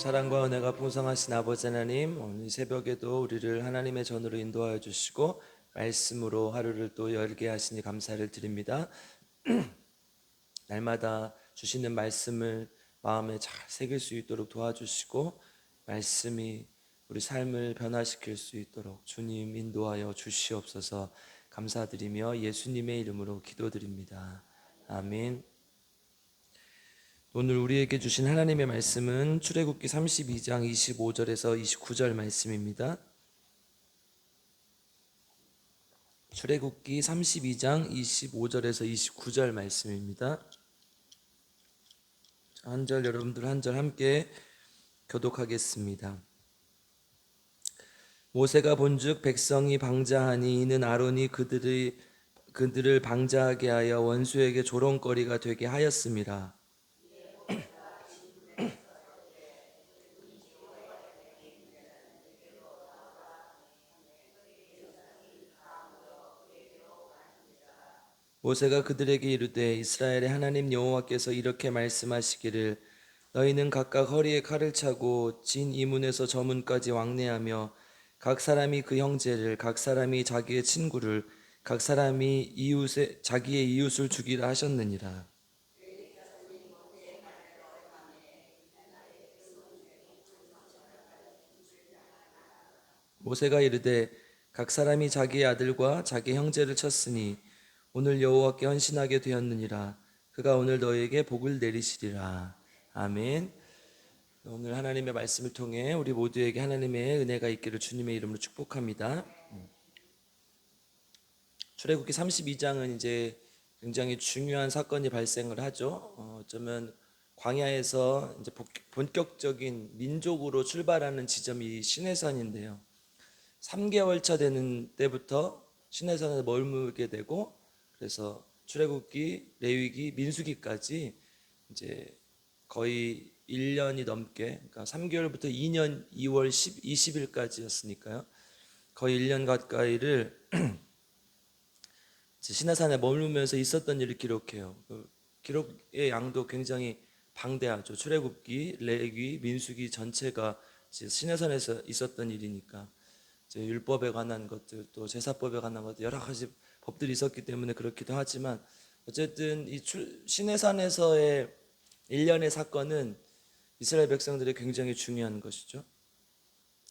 사랑과 은혜가 풍성하신 아버지 하나님, 오늘 새벽에도 우리를 하나님의 전으로 인도하여 주시고 말씀으로 하루를 또 열게 하시니 감사를 드립니다. 날마다 주시는 말씀을 마음에 잘 새길 수 있도록 도와주시고 말씀이 우리 삶을 변화시킬 수 있도록 주님 인도하여 주시옵소서. 감사드리며 예수님의 이름으로 기도드립니다. 아멘. 오늘 우리에게 주신 하나님의 말씀은 출애굽기 32장 25절에서 29절 말씀입니다. 출애굽기 32장 25절에서 29절 말씀입니다. 한 절 여러분들 한 절 함께 교독하겠습니다. 모세가 본즉 백성이 방자하니 이는 아론이 그들을 방자하게 하여 원수에게 조롱거리가 되게 하였음이라. 모세가 그들에게 이르되 이스라엘의 하나님 여호와께서 이렇게 말씀하시기를 너희는 각각 허리에 칼을 차고 진 이문에서 저 문까지 왕래하며 각 사람이 그 형제를 각 사람이 자기의 친구를 각 사람이 자기의 이웃을 죽이라 하셨느니라. 모세가 이르되 각 사람이 자기의 아들과 자기 형제를 쳤으니 오늘 여호와께 헌신하게 되었느니라. 그가 오늘 너희에게 복을 내리시리라. 아멘. 오늘 하나님의 말씀을 통해 우리 모두에게 하나님의 은혜가 있기를 주님의 이름으로 축복합니다. 출애굽기 32장은 이제 굉장히 중요한 사건이 발생을 하죠. 어쩌면 광야에서 이제 본격적인 민족으로 출발하는 지점이 시내산인데요. 3개월 차 되는 때부터 시내산에 머물게 되고, 그래서 출애굽기, 레위기, 민수기까지 이제 거의 1년이 넘게, 그러니까 3개월부터 2년 2월 20일까지였으니까요. 거의 1년 가까이를 시내산에 머물면서 있었던 일을 기록해요. 그 기록의 양도 굉장히 방대하죠. 출애굽기, 레위기, 민수기 전체가 시내산에서 있었던 일이니까 율법에 관한 것들, 또 제사법에 관한 것들 여러 가지 법들이 있었기 때문에 그렇기도 하지만 어쨌든 이 시내산에서의 일련의 사건은 이스라엘 백성들이 굉장히 중요한 것이죠.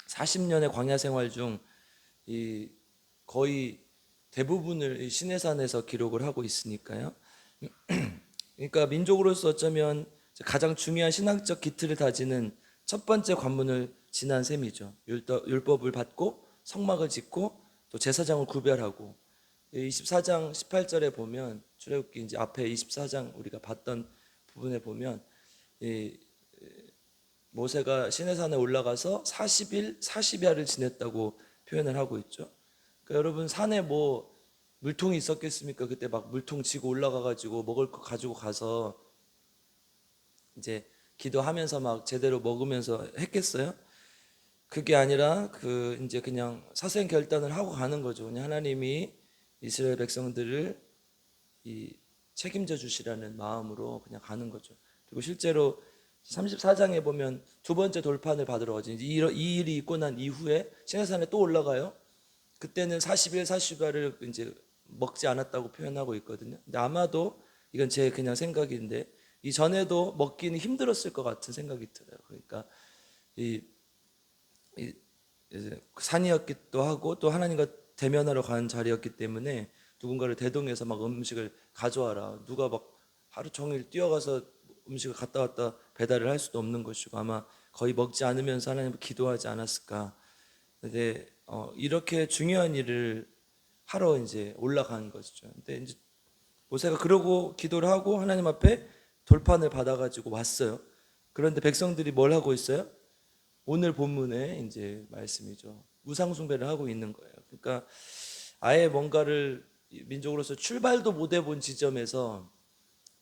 40년의 광야 생활 중 이 거의 대부분을 이 시내산에서 기록을 하고 있으니까요. 그러니까 민족으로서 어쩌면 가장 중요한 신앙적 기틀을 다지는 첫 번째 관문을 지난 셈이죠. 율법을 받고 성막을 짓고 또 제사장을 구별하고 24장 18절에 보면 출애굽기 이제 앞에 24장 우리가 봤던 부분에 보면 이 모세가 시내산에 올라가서 40일 40야를 지냈다고 표현을 하고 있죠. 그러니까 여러분 산에 뭐 물통이 있었겠습니까? 그때 막 물통 지고 올라가 가지고 먹을 거 가지고 가서 이제 기도하면서 막 제대로 먹으면서 했겠어요? 그게 아니라 그 이제 그냥 사생 결단을 하고 가는 거죠. 그냥 하나님이 이스라엘 백성들을 이 책임져 주시라는 마음으로 그냥 가는 거죠. 그리고 실제로 34장에 보면 두 번째 돌판을 받으러 가죠. 이 일이 있고 난 이후에 시내산에 또 올라가요. 그때는 40일 40야를 이제 먹지 않았다고 표현하고 있거든요. 근데 아마도 이건 제 그냥 생각인데 이 전에도 먹기는 힘들었을 것 같은 생각이 들어요. 그러니까 이 산이었기도 하고 또 하나님과 대면하러 가는 자리였기 때문에 누군가를 대동해서 막 음식을 가져와라, 누가 막 하루 종일 뛰어가서 음식을 갔다 왔다 배달을 할 수도 없는 것이고 아마 거의 먹지 않으면서 하나님을 기도하지 않았을까. 근데 이렇게 중요한 일을 하러 이제 올라간 것이죠. 근데 이제 모세가 그러고 기도를 하고 하나님 앞에 돌판을 받아가지고 왔어요. 그런데 백성들이 뭘 하고 있어요? 오늘 본문의 이제 말씀이죠. 우상 숭배를 하고 있는 거예요. 그러니까 아예 뭔가를 민족으로서 출발도 못 해본 지점에서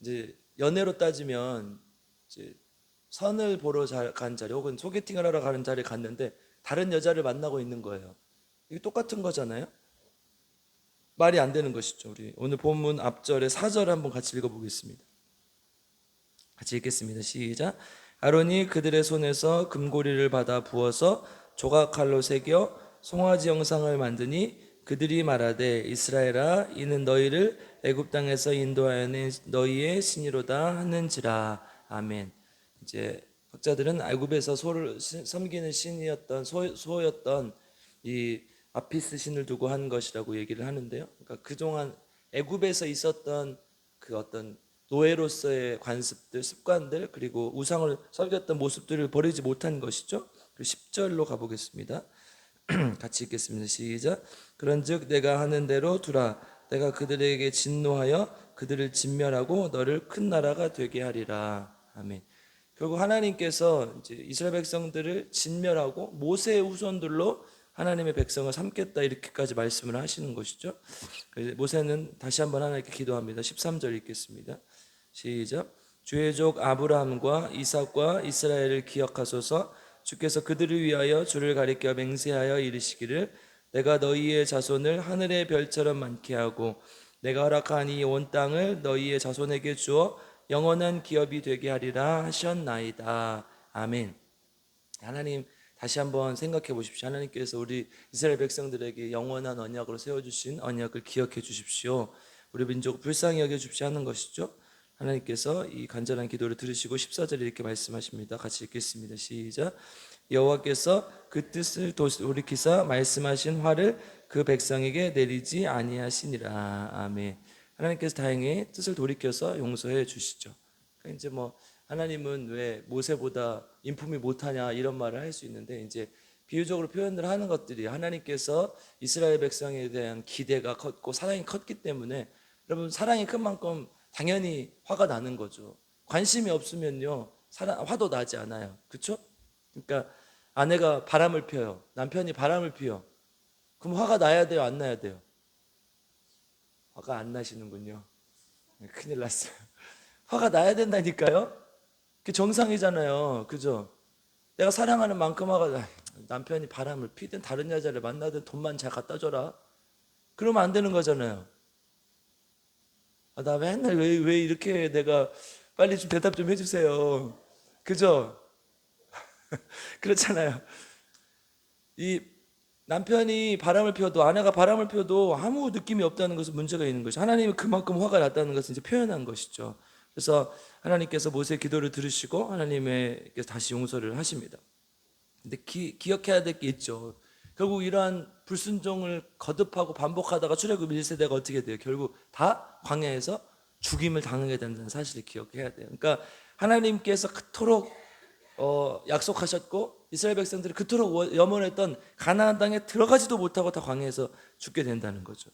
이제 연애로 따지면 이제 선을 보러 간 자리 혹은 소개팅을 하러 가는 자리에 갔는데 다른 여자를 만나고 있는 거예요. 이게 똑같은 거잖아요. 말이 안 되는 것이죠. 우리 오늘 본문 앞절에 4절 한번 같이 읽어보겠습니다. 같이 읽겠습니다. 시작. 아론이 그들의 손에서 금고리를 받아 부어서 조각칼로 새겨 송아지 형상을 만드니 그들이 말하되 이스라엘아 이는 너희를 애굽 땅에서 인도하여낸 너희의 신이로다 하는지라. 아멘. 이제 학자들은 애굽에서 소를 섬기는 신이었던 소였던 이 아피스 신을 두고 한 것이라고 얘기를 하는데요. 그러니까 그동안 애굽에서 있었던 그 어떤 노예로서의 관습들, 습관들, 그리고 우상을 섬겼던 모습들을 버리지 못한 것이죠. 그 10절로 가보겠습니다. 같이 읽겠습니다. 시작. 그런즉 내가 하는 대로 두라. 내가 그들에게 진노하여 그들을 진멸하고 너를 큰 나라가 되게 하리라. 아멘. 결국 하나님께서 이제 이스라엘 백성들을 진멸하고 모세의 후손들로 하나님의 백성을 삼겠다 이렇게까지 말씀을 하시는 것이죠. 모세는 다시 한번 하나님께 기도합니다. 13절 읽겠습니다. 시작. 주의 족 아브라함과 이삭과 이스라엘을 기억하소서. 주께서 그들을 위하여 주를 가리켜 맹세하여 이르시기를 내가 너희의 자손을 하늘의 별처럼 많게 하고 내가 허락한 이 온 땅을 너희의 자손에게 주어 영원한 기업이 되게 하리라 하셨나이다. 아멘. 하나님 다시 한번 생각해 보십시오. 하나님께서 우리 이스라엘 백성들에게 영원한 언약으로 세워주신 언약을 기억해 주십시오. 우리 민족을 불쌍히 여겨주십시오 하는 것이죠. 하나님께서 이 간절한 기도를 들으시고 14절에 이렇게 말씀하십니다. 같이 읽겠습니다. 시작. 여호와께서 그 뜻을 돌이키사 말씀하신 화를 그 백성에게 내리지 아니하시니라. 아멘. 하나님께서 다행히 뜻을 돌이켜서 용서해 주시죠. 그러니까 이제 뭐 하나님은 왜 모세보다 인품이 못하냐 이런 말을 할 수 있는데 이제 비유적으로 표현을 하는 것들이 하나님께서 이스라엘 백성에 대한 기대가 컸고 사랑이 컸기 때문에 여러분 사랑이 큰 만큼 당연히 화가 나는 거죠. 관심이 없으면요 화도 나지 않아요. 그렇죠? 그러니까 아내가 바람을 펴요. 남편이 바람을 피워. 그럼 화가 나야 돼요? 안 나야 돼요? 화가 안 나시는군요. 큰일 났어요. 화가 나야 된다니까요. 그게 정상이잖아요. 그죠? 내가 사랑하는 만큼 화가 나. 남편이 바람을 피든 다른 여자를 만나든 돈만 잘 갖다 줘라. 그러면 안 되는 거잖아요. 나 맨날 왜 이렇게 내가 빨리 좀 대답 좀 해주세요. 그죠? 그렇잖아요. 이 남편이 바람을 피워도 아내가 바람을 피워도 아무 느낌이 없다는 것은 문제가 있는 것이죠. 하나님이 그만큼 화가 났다는 것은 이제 표현한 것이죠. 그래서 하나님께서 모세의 기도를 들으시고 하나님께서 다시 용서를 하십니다. 근데 기억해야 될 게 있죠. 결국 이러한 불순종을 거듭하고 반복하다가 출애굽 1세대가 어떻게 돼요? 결국 다 광야에서 죽임을 당하게 된다는 사실을 기억해야 돼요. 그러니까 하나님께서 그토록 약속하셨고 이스라엘 백성들이 그토록 염원했던 가나안 땅에 들어가지도 못하고 다 광야에서 죽게 된다는 거죠.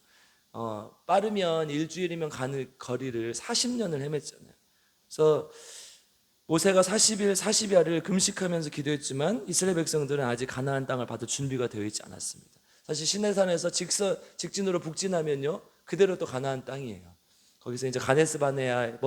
빠르면 일주일이면 가는 거리를 40년을 헤맸잖아요. 그래서 모세가 40일 40야를 금식하면서 기도했지만 이스라엘 백성들은 아직 가나안 땅을 받을 준비가 되어 있지 않았습니다. 사실 시내산에서 직진으로 북진하면요 그대로 또 가나안 땅이에요. 거기서 이제 가데스 바네아에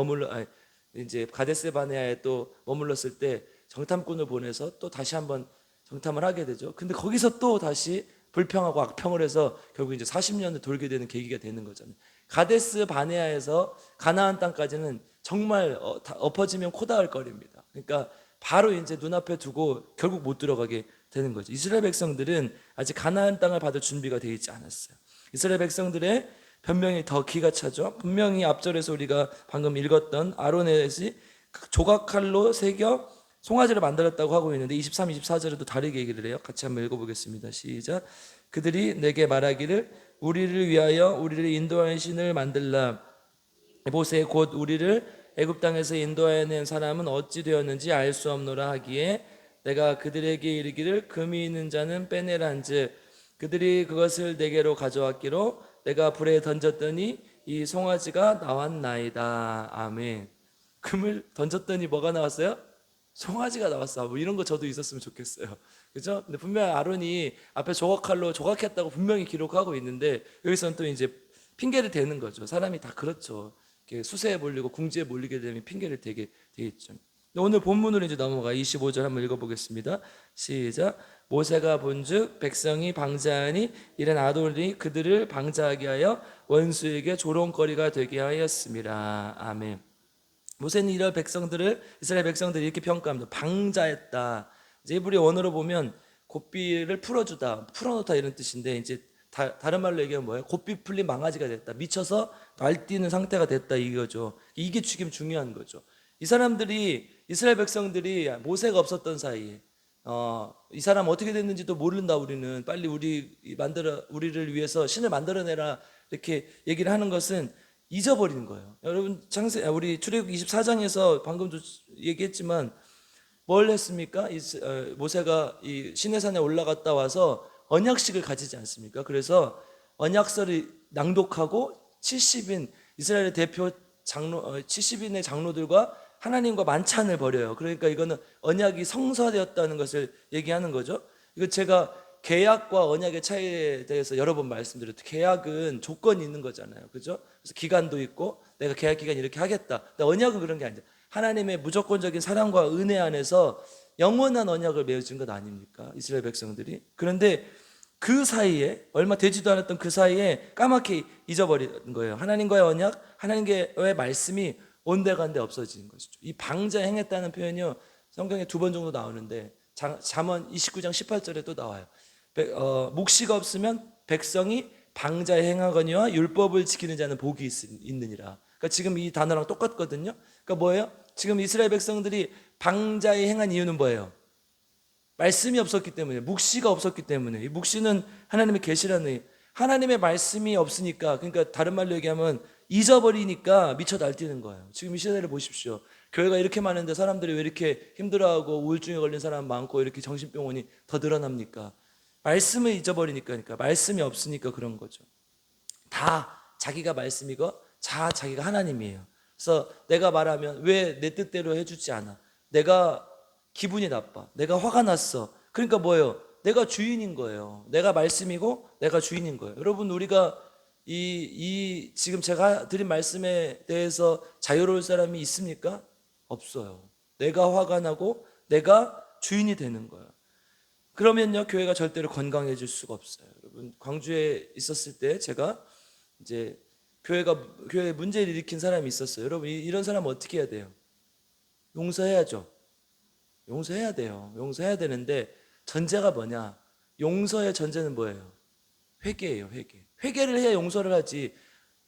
또 머물렀을 때 정탐꾼을 보내서 또 다시 한번 정탐을 하게 되죠. 근데 거기서 또 다시 불평하고 악평을 해서 결국 이제 40년을 돌게 되는 계기가 되는 거잖아요. 가데스 바네아에서 가나안 땅까지는 정말 엎어지면 코 닿을 거리입니다. 그러니까 바로 이제 눈앞에 두고 결국 못 들어가게 되는 거죠. 이스라엘 백성들은 아직 가나안 땅을 받을 준비가 되어 있지 않았어요. 이스라엘 백성들의 변명이 더 기가 차죠. 분명히 앞절에서 우리가 방금 읽었던 아론의 조각칼로 새겨 송아지를 만들었다고 하고 있는데 23, 24절에도 다르게 얘기를 해요. 같이 한번 읽어보겠습니다. 시작. 그들이 내게 말하기를 우리를 위하여 우리를 인도하는 신을 만들라. 모세 곧 우리를 애굽 땅에서 인도하여낸 사람은 어찌 되었는지 알 수 없노라 하기에 내가 그들에게 이르기를 금이 있는 자는 빼내란즉 그들이 그것을 내게로 가져왔기로 내가 불에 던졌더니 이 송아지가 나왔나이다. 아멘. 금을 던졌더니 뭐가 나왔어요? 송아지가 나왔어. 뭐 이런 거 저도 있었으면 좋겠어요. 그죠? 근데 분명히 아론이 앞에 조각칼로 조각했다고 분명히 기록하고 있는데 여기서는 또 이제 핑계를 대는 거죠. 사람이 다 그렇죠. 수세에 몰리고 궁지에 몰리게 되면 핑계를 대게 돼 있죠. 오늘 본문으로 이제 넘어가 25절 한번 읽어보겠습니다. 시작. 모세가 본즉 백성이 방자하니 이는 아론이 그들을 방자하게 하여 원수에게 조롱거리가 되게 하였습니다. 아멘. 모세는 이스라엘 백성들을 이렇게 평가합니다. 방자했다. 이제 히브리 원어로 보면 고삐를 풀어주다, 풀어놓다 이런 뜻인데, 이제 다른 말로 얘기하면 뭐예요? 고삐 풀린 망아지가 됐다. 미쳐서 날뛰는 상태가 됐다 이거죠. 이게 지금 중요한 거죠. 이 사람들이, 이스라엘 백성들이 모세가 없었던 사이에 이 사람 어떻게 됐는지도 모른다. 우리는 빨리 우리를 위해서 신을 만들어내라 이렇게 얘기를 하는 것은 잊어버리는 거예요. 여러분 우리 출애굽 24장에서 방금도 얘기했지만 뭘 했습니까? 모세가 이 시내산에 올라갔다 와서 언약식을 가지지 않습니까? 그래서 언약서를 낭독하고 70인 이스라엘의 대표 장로 70인의 장로들과 하나님과 만찬을 벌여요. 그러니까 이거는 언약이 성사되었다는 것을 얘기하는 거죠. 이거 제가 계약과 언약의 차이에 대해서 여러 번 말씀드렸죠. 계약은 조건이 있는 거잖아요. 그죠? 그래서 기간도 있고 내가 계약 기간 이렇게 하겠다. 근데 언약은 그런 게 아니죠. 하나님의 무조건적인 사랑과 은혜 안에서 영원한 언약을 맺은 것 아닙니까? 이스라엘 백성들이. 그런데 그 사이에, 얼마 되지도 않았던 그 사이에 까맣게 잊어버린 거예요. 하나님과의 언약, 하나님과의 말씀이 온데간데 없어지는 것이죠. 이 방자 행했다는 표현이요, 성경에 2번 정도 나오는데 잠언 29장 18절에 또 나와요. 묵시가 없으면 백성이 방자에 행하거니와 율법을 지키는 자는 복이 있느니라. 그러니까 지금 이 단어랑 똑같거든요. 그러니까 뭐예요? 지금 이스라엘 백성들이 방자에 행한 이유는 뭐예요? 말씀이 없었기 때문에, 묵시가 없었기 때문에. 이 묵시는 하나님의 계시라는, 하나님의 말씀이 없으니까, 그러니까 다른 말로 얘기하면 잊어버리니까 미쳐 날뛰는 거예요. 지금 이 시대를 보십시오. 교회가 이렇게 많은데 사람들이 왜 이렇게 힘들어하고 우울증에 걸린 사람 많고 이렇게 정신병원이 더 늘어납니까? 말씀을 잊어버리니까. 그러니까 말씀이 없으니까 그런 거죠. 다 자기가 말씀이고 자기가 하나님이에요. 그래서 내가 말하면 왜 내 뜻대로 해주지 않아? 내가 기분이 나빠, 내가 화가 났어. 그러니까 뭐예요? 내가 주인인 거예요. 내가 말씀이고 내가 주인인 거예요. 여러분, 우리가 지금 제가 드린 말씀에 대해서 자유로울 사람이 있습니까? 없어요. 내가 화가 나고 내가 주인이 되는 거예요. 그러면요, 교회가 절대로 건강해질 수가 없어요. 여러분, 광주에 있었을 때 제가 이제 교회에 문제를 일으킨 사람이 있었어요. 여러분, 이런 사람 어떻게 해야 돼요? 용서해야죠. 용서해야 돼요. 용서해야 되는데 전제가 뭐냐? 용서의 전제는 뭐예요? 회개예요. 회개를 해야 용서를 하지.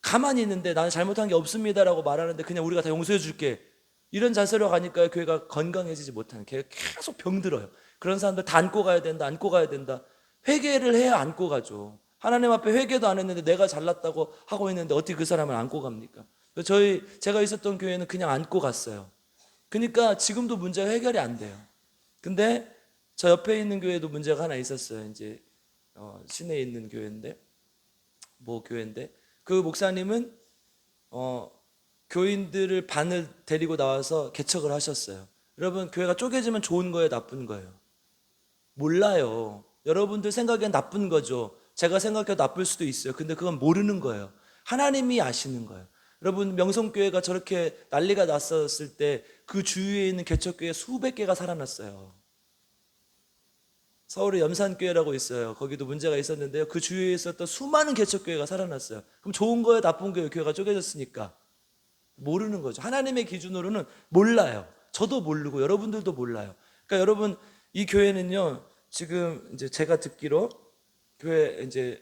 가만히 있는데 나는 잘못한 게 없습니다라고 말하는데 그냥 우리가 다 용서해 줄게, 이런 자세로 가니까 교회가 건강해지지 못하는, 계속 병들어요. 그런 사람들 다 안고 가야 된다. 회개를 해야 안고 가죠. 하나님 앞에 회개도 안 했는데 내가 잘났다고 하고 있는데 어떻게 그 사람을 안고 갑니까? 제가 있었던 교회는 그냥 안고 갔어요. 그러니까 지금도 문제가 해결이 안 돼요. 근데 저 옆에 있는 교회도 문제가 하나 있었어요. 이제 시내에 있는 교회인데, 그 목사님은 교인들을 반을 데리고 나와서 개척을 하셨어요. 여러분, 교회가 쪼개지면 좋은 거예요, 나쁜 거예요? 몰라요. 여러분들 생각엔 나쁜 거죠. 제가 생각해도 나쁠 수도 있어요. 근데 그건 모르는 거예요. 하나님이 아시는 거예요. 여러분, 명성교회가 저렇게 난리가 났었을 때 그 주위에 있는 개척교회 수백 개가 살아났어요. 서울에 염산교회라고 있어요. 거기도 문제가 있었는데요, 그 주위에 있었던 수많은 개척교회가 살아났어요. 그럼 좋은 거예요, 나쁜 거예요? 교회가 쪼개졌으니까. 모르는 거죠. 하나님의 기준으로는 몰라요. 저도 모르고 여러분들도 몰라요. 그러니까 여러분, 이 교회는요, 지금 이제 제가 듣기로 교회 이제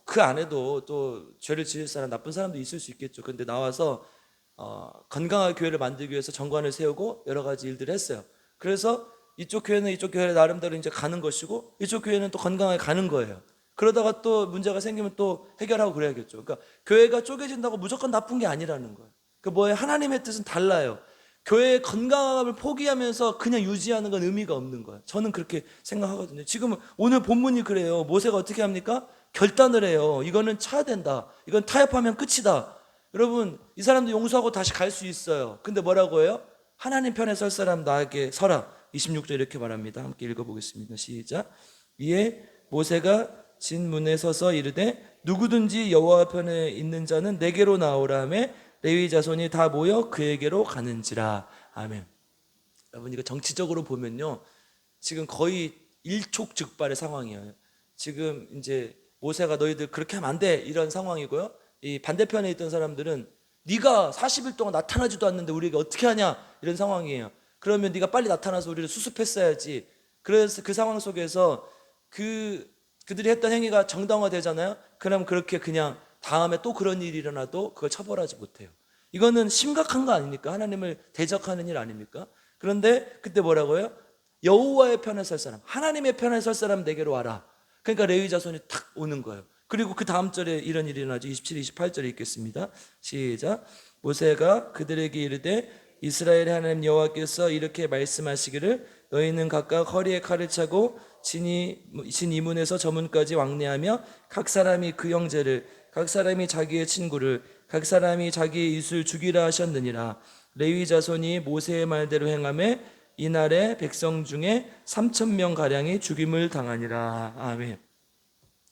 그 안에도 또 죄를 지을 사람, 나쁜 사람도 있을 수 있겠죠. 근데 나와서 건강한 교회를 만들기 위해서 정관을 세우고 여러 가지 일들을 했어요. 그래서 이쪽 교회는 이쪽 교회 나름대로 이제 가는 것이고, 이쪽 교회는 또 건강하게 가는 거예요. 그러다가 또 문제가 생기면 또 해결하고 그래야겠죠. 그러니까 교회가 쪼개진다고 무조건 나쁜 게 아니라는 거예요. 그 뭐예요? 하나님의 뜻은 달라요. 교회의 건강함을 포기하면서 그냥 유지하는 건 의미가 없는 거예요. 저는 그렇게 생각하거든요. 지금 오늘 본문이 그래요. 모세가 어떻게 합니까? 결단을 해요. 이거는 차야 된다. 이건 타협하면 끝이다. 여러분, 이 사람도 용서하고 다시 갈 수 있어요. 근데 뭐라고 해요? 하나님 편에 설 사람 나에게 서라. 26절 이렇게 말합니다. 함께 읽어보겠습니다. 시작. 이에 모세가 진 문에 서서 이르되 누구든지 여호와 편에 있는 자는 내게로 나오라 하며 레위 자손이 다 모여 그에게로 가는지라. 아멘. 여러분, 이거 정치적으로 보면요, 지금 거의 일촉즉발의 상황이에요. 지금 이제 모세가 너희들 그렇게 하면 안 돼, 이런 상황이고요. 이 반대편에 있던 사람들은 네가 40일 동안 나타나지도 않는데 우리가 어떻게 하냐 이런 상황이에요. 그러면 네가 빨리 나타나서 우리를 수습했어야지. 그래서 그 상황 속에서 그들이 했던 행위가 정당화되잖아요. 그럼 그렇게 그냥 다음에 또 그런 일이 일어나도 그걸 처벌하지 못해요. 이거는 심각한 거 아닙니까? 하나님을 대적하는 일 아닙니까? 그런데 그때 뭐라고요? 여호와의 편에 설 사람, 하나님의 편에 설 사람 내게로 와라. 그러니까 레위 자손이 탁 오는 거예요. 그리고 그 다음 절에 이런 일이 일어나죠. 27, 28절에 있겠습니다. 시작. 모세가 그들에게 이르되 이스라엘의 하나님 여호와께서 이렇게 말씀하시기를 너희는 각각 허리에 칼을 차고 진 이문에서 저문까지 왕래하며 각 사람이 그 형제를 각 사람이 자기의 친구를 각 사람이 자기의 이웃을 죽이라 하셨느니라. 레위 자손이 모세의 말대로 행하며 이날에 백성 중에 3,000명 가량이 죽임을 당하니라. 아멘.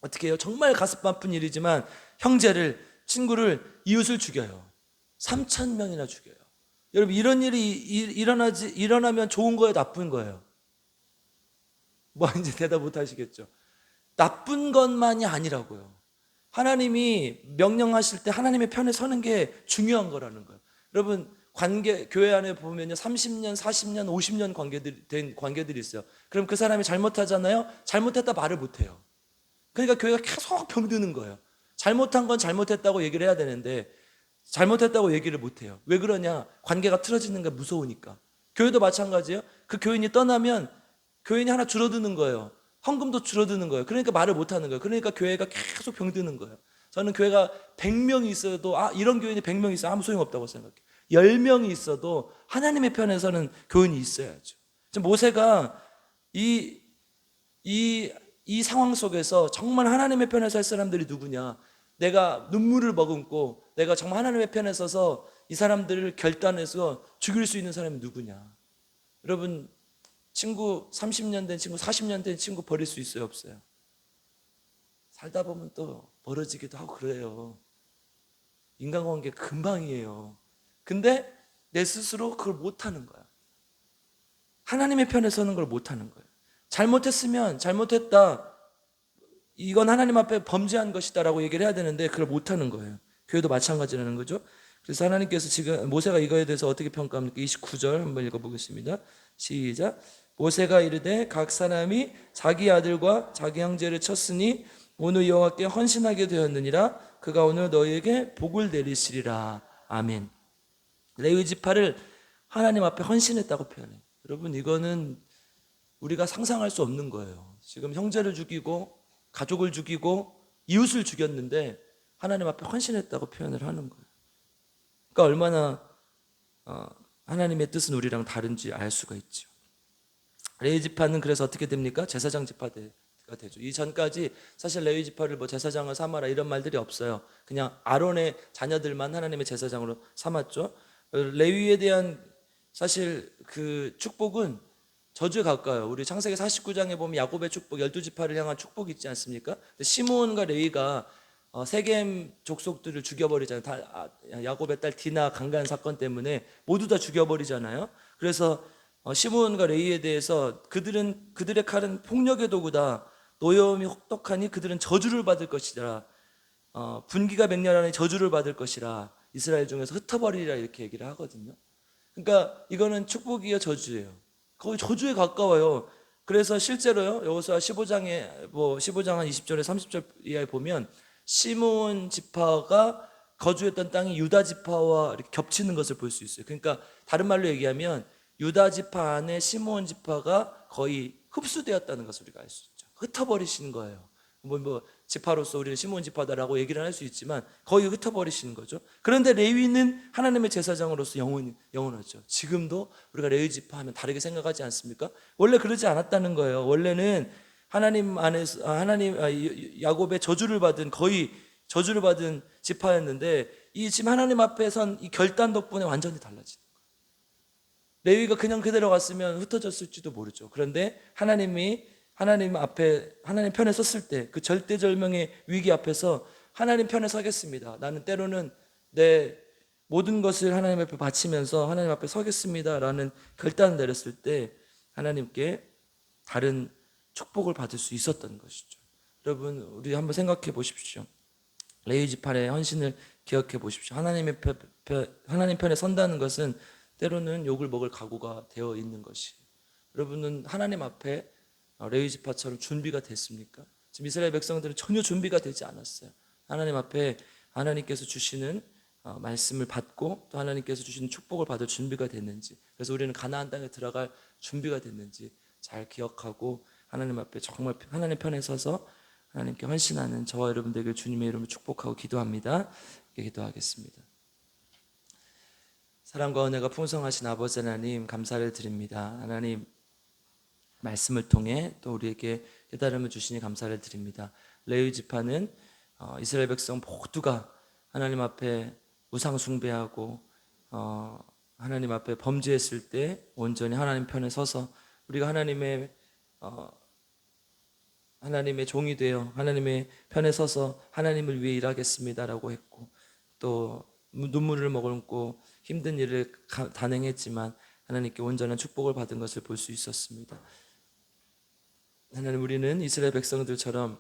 어떻게 해요? 정말 가슴 아픈 일이지만 형제를, 친구를, 이웃을 죽여요. 3,000명이나 죽여요. 여러분, 이런 일이 일어나면 좋은 거예요, 나쁜 거예요? 뭐 이제 대답 못 하시겠죠. 나쁜 것만이 아니라고요. 하나님이 명령하실 때 하나님의 편에 서는 게 중요한 거라는 거예요. 여러분, 교회 안에 보면요, 30년, 40년, 50년 된 관계들이 있어요. 그럼 그 사람이 잘못하잖아요? 잘못했다 말을 못 해요. 그러니까 교회가 계속 병드는 거예요. 잘못한 건 잘못했다고 얘기를 해야 되는데 잘못했다고 얘기를 못 해요. 왜 그러냐? 관계가 틀어지는 게 무서우니까. 교회도 마찬가지예요. 그 교인이 떠나면 교인이 하나 줄어드는 거예요. 헌금도 줄어드는 거예요. 그러니까 말을 못 하는 거예요. 그러니까 교회가 계속 병드는 거예요. 저는 교회가 100명이 있어도 이런 교인이 100명이 있어도 아무 소용없다고 생각해요. 10명이 있어도 하나님의 편에서는 교인이 있어야죠. 모세가 이 상황 속에서 정말 하나님의 편에 설 사람들이 누구냐? 내가 눈물을 머금고 내가 정말 하나님의 편에 서서 이 사람들을 결단해서 죽일 수 있는 사람이 누구냐? 여러분, 친구 30년 된 친구, 40년 된 친구 버릴 수 있어요, 없어요? 살다 보면 또 멀어지기도 하고 그래요. 인간관계 금방이에요. 근데 내 스스로 그걸 못하는 거야. 하나님의 편에 서는 걸 못하는 거예요. 잘못했으면 잘못했다, 이건 하나님 앞에 범죄한 것이다 라고 얘기를 해야 되는데 그걸 못하는 거예요. 교회도 마찬가지라는 거죠. 그래서 하나님께서 지금 모세가 이거에 대해서 어떻게 평가합니까? 29절 한번 읽어보겠습니다. 시작. 모세가 이르되 각 사람이 자기 아들과 자기 형제를 쳤으니 오늘 여호와께 헌신하게 되었느니라. 그가 오늘 너희에게 복을 내리시리라. 아멘. 레위 지파를 하나님 앞에 헌신했다고 표현해요. 여러분, 이거는 우리가 상상할 수 없는 거예요. 지금 형제를 죽이고 가족을 죽이고 이웃을 죽였는데 하나님 앞에 헌신했다고 표현을 하는 거예요. 그러니까 얼마나 하나님의 뜻은 우리랑 다른지 알 수가 있죠. 레위 지파는 그래서 어떻게 됩니까? 제사장 지파가 되죠. 이전까지 사실 레위 지파를 뭐 제사장을 삼아라 이런 말들이 없어요. 그냥 아론의 자녀들만 하나님의 제사장으로 삼았죠. 레위에 대한 사실 그 축복은 저주에 가까워요. 우리 창세기 49장에 보면 야곱의 축복, 12지파를 향한 축복이 있지 않습니까? 시므온과 레위가 세겜 족속들을 죽여버리잖아요. 야곱의 딸 디나 강간 사건 때문에 모두 다 죽여버리잖아요. 그래서 시므온과 레위에 대해서 그들의 칼은 폭력의 도구다. 노여움이 혹독하니 그들은 저주를 받을 것이다. 분기가 맹렬하니 저주를 받을 것이라. 이스라엘 중에서 흩어버리리라 이렇게 얘기를 하거든요. 그러니까 이거는 축복이요, 저주예요. 거의 저주에 가까워요. 그래서 실제로요, 여호수아 15장 한 20절에 30절 이하에 보면 시므온 지파가 거주했던 땅이 유다 지파와 이렇게 겹치는 것을 볼 수 있어요. 그러니까 다른 말로 얘기하면 유다 지파 안에 시므온 지파가 거의 흡수되었다는 것을 우리가 알 수 있죠. 흩어버리시는 거예요. 뭐 지파로서 우리는 시므온 지파다라고 얘기를 할 수 있지만 거의 흩어버리시는 거죠. 그런데 레위는 하나님의 제사장으로서 영원하죠. 지금도 우리가 레위 지파 하면 다르게 생각하지 않습니까? 원래 그러지 않았다는 거예요. 원래는 하나님 안에서 야곱의 거의 저주를 받은 지파였는데 이 지금 하나님 앞에 선 이 결단 덕분에 완전히 달라진 거예요. 레위가 그냥 그대로 갔으면 흩어졌을지도 모르죠. 그런데 하나님 편에 섰을 때 그 절대절명의 위기 앞에서 하나님 편에 서겠습니다. 나는 때로는 내 모든 것을 하나님 앞에 바치면서 하나님 앞에 서겠습니다 라는 결단을 내렸을 때 하나님께 다른 축복을 받을 수 있었던 것이죠. 여러분, 우리 한번 생각해 보십시오. 레위 지파의 헌신을 기억해 보십시오. 하나님 편에 선다는 것은 때로는 욕을 먹을 각오가 되어 있는 것이. 여러분은 하나님 앞에 레위 지파처럼 준비가 됐습니까? 지금 이스라엘 백성들은 전혀 준비가 되지 않았어요. 하나님 앞에 하나님께서 주시는 말씀을 받고 또 하나님께서 주시는 축복을 받을 준비가 됐는지, 그래서 우리는 가나안 땅에 들어갈 준비가 됐는지 잘 기억하고 하나님 앞에 정말 하나님 편에 서서 하나님께 헌신하는 저와 여러분들에게 주님의 이름으로 축복하고 기도합니다. 기도하겠습니다. 사랑과 은혜가 풍성하신 아버지 하나님, 감사를 드립니다. 하나님, 말씀을 통해 또 우리에게 깨달음을 주시니 감사를 드립니다. 레위 지파는 이스라엘 백성 모두가 하나님 앞에 우상 숭배하고 하나님 앞에 범죄했을 때 온전히 하나님 편에 서서 우리가 하나님의 종이 되어 하나님의 편에 서서 하나님을 위해 일하겠습니다라고 했고, 또 눈물을 머금고 힘든 일을 단행했지만 하나님께 온전한 축복을 받은 것을 볼 수 있었습니다. 하나님, 우리는 이스라엘 백성들처럼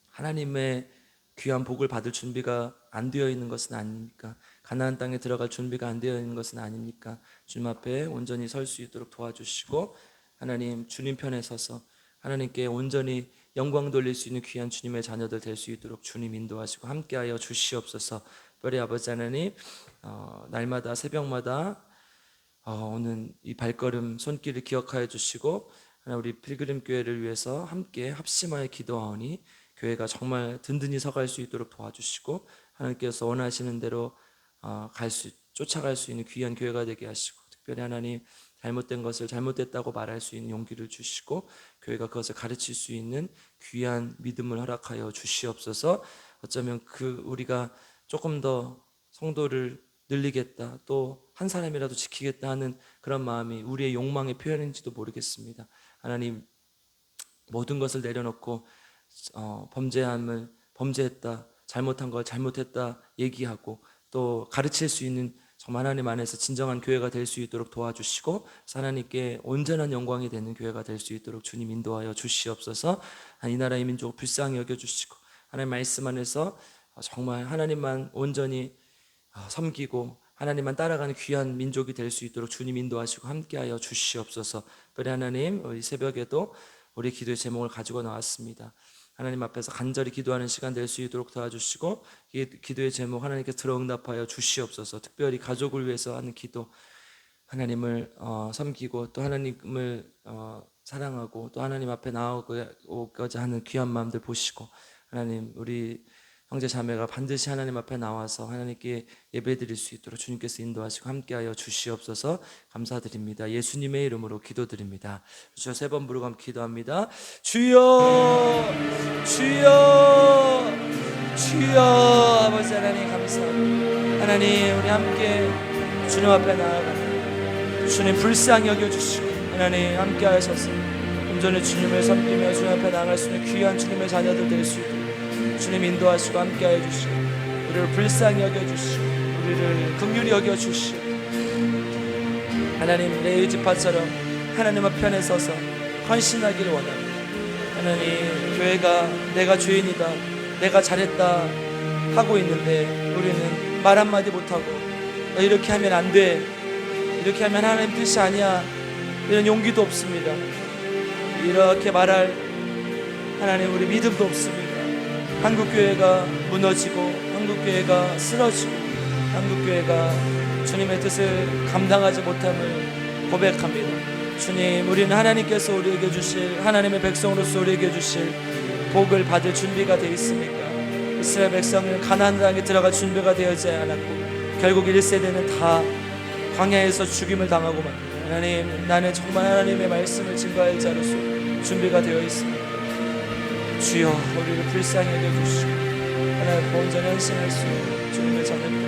하나님의 귀한 복을 받을 준비가 안 되어 있는 것은 아닙니까? 가나안 땅에 들어갈 준비가 안 되어 있는 것은 아닙니까? 주님 앞에 온전히 설 수 있도록 도와주시고, 하나님 주님 편에 서서 하나님께 온전히 영광 돌릴 수 있는 귀한 주님의 자녀들 될 수 있도록 주님 인도하시고 함께하여 주시옵소서. 특별히 아버지 하나님, 날마다 새벽마다 오는 이 발걸음 손길을 기억하여 주시고, 우리 필그림 교회를 위해서 함께 합심하여 기도하오니 교회가 정말 든든히 서갈 수 있도록 도와주시고, 하나님께서 원하시는 대로 쫓아갈 수 있는 귀한 교회가 되게 하시고, 특별히 하나님 잘못된 것을 잘못됐다고 말할 수 있는 용기를 주시고, 교회가 그것을 가르칠 수 있는 귀한 믿음을 허락하여 주시옵소서. 어쩌면 우리가 조금 더 성도를 늘리겠다, 또 한 사람이라도 지키겠다 하는 그런 마음이 우리의 욕망의 표현인지도 모르겠습니다. 하나님, 모든 것을 내려놓고 범죄했다, 잘못한 걸 잘못했다 얘기하고 또 가르칠 수 있는 정말 하나님 안에서 진정한 교회가 될 수 있도록 도와주시고, 하나님께 온전한 영광이 되는 교회가 될 수 있도록 주님 인도하여 주시옵소서. 이 나라의 민족을 불쌍히 여겨주시고, 하나님 말씀 안에서 정말 하나님만 온전히 섬기고 하나님만 따라가는 귀한 민족이 될 수 있도록 주님 인도하시고 함께하여 주시옵소서. 특별히 하나님, 우리 새벽에도 우리 기도의 제목을 가지고 나왔습니다. 하나님 앞에서 간절히 기도하는 시간 될 수 있도록 도와주시고, 이 기도의 제목 하나님께 들어응답하여 주시옵소서. 특별히 가족을 위해서 하는 기도, 하나님을 섬기고 또 하나님을 사랑하고 또 하나님 앞에 나오고자 하는 귀한 마음들 보시고, 하나님 우리 형제 자매가 반드시 하나님 앞에 나와서 하나님께 예배드릴 수 있도록 주님께서 인도하시고 함께하여 주시옵소서. 감사드립니다. 예수님의 이름으로 기도드립니다. 주여, 3번 부르고 함께 기도합니다. 주여, 주여, 주여. 아버지 하나님 감사합니다. 하나님, 우리 함께 주님 앞에 나아갑니다. 주님 불쌍히 여겨주시고 하나님 함께 하셔서 온전히 주님을 섬기며 주님 앞에 나아갈 수 있는 귀한 주님의 자녀들 될 수 있도록 주님 인도하시고 함께하여 주시고, 우리를 불쌍히 여겨주시고 우리를 긍휼히 여겨주시고, 하나님 레위 지파처럼 하나님 앞 편에 서서 헌신하기를 원합니다. 하나님, 교회가 내가 죄인이다, 내가 잘했다 하고 있는데 우리는 말 한마디 못하고 이렇게 하면 안 돼, 이렇게 하면 하나님 뜻이 아니야, 이런 용기도 없습니다. 이렇게 말할 하나님 우리 믿음도 없습니다. 한국교회가 무너지고 한국교회가 쓰러지고 한국교회가 주님의 뜻을 감당하지 못함을 고백합니다. 주님, 우리는 하나님께서 우리에게 주실, 하나님의 백성으로서 우리에게 주실 복을 받을 준비가 되어 있습니까? 이스라엘 백성은 가나안 땅에 들어갈 준비가 되어지 않았고 결국 1세대는 다 광야에서 죽임을 당하고 맙니다. 하나님, 나는 정말 하나님의 말씀을 증거할 자로서 준비가 되어 있습니다. 주여, 우리를 불쌍히 여겨주시고 하나님 온전히 헌신할 수 있는 주님의 자녀